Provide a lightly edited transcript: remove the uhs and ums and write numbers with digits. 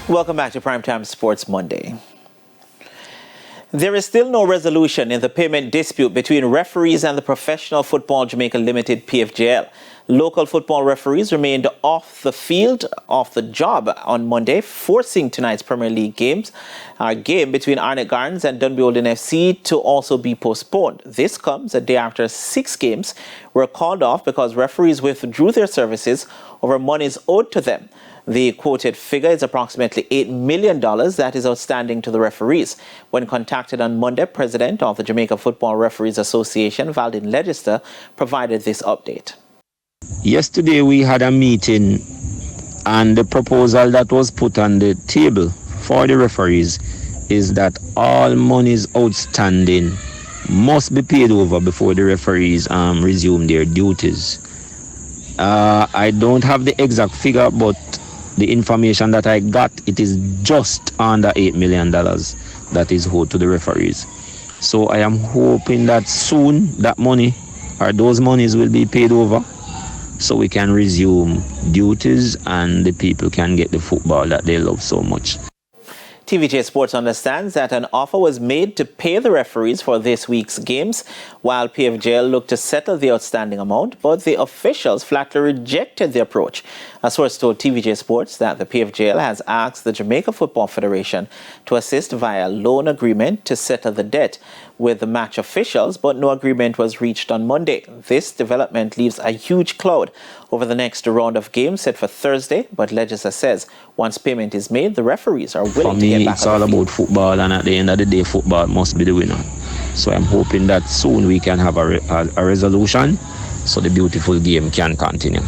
Welcome back to Primetime Sports Monday. There is still no resolution in the payment dispute between referees and the Professional Football Jamaica Limited PFJL. Local football referees remained off the field, off the job on Monday, forcing tonight's Premier League game between Arnett Gardens and Dunby Olden FC to also be postponed. This comes a day after 6 games were called off because referees withdrew their services over monies owed to them. The quoted figure is approximately $8 million that is outstanding to the referees. When contacted on Monday, President of the Jamaica Football Referees Association, Valdin Legister, provided this update. Yesterday we had a meeting, and the proposal that was put on the table for the referees is that all monies outstanding must be paid over before the referees resume their duties. I don't have the exact figure, but the information that I got, it is just under $8 million that is owed to the referees. So I am hoping that soon that money or those monies will be paid over so we can resume duties and the people can get the football that they love so much. TVJ Sports understands that an offer was made to pay the referees for this week's games, while PFJL looked to settle the outstanding amount, but the officials flatly rejected the approach. A source told TVJ Sports that the PFJL has asked the Jamaica Football Federation to assist via loan agreement to settle the debt with the match officials, but no agreement was reached on Monday. This development leaves a huge cloud over the next round of games set for Thursday, but Legislature says once payment is made, the referees are willing to get back it's all about football, and at the end of the day, football must be the winner. So I'm hoping that soon we can have a resolution so the beautiful game can continue.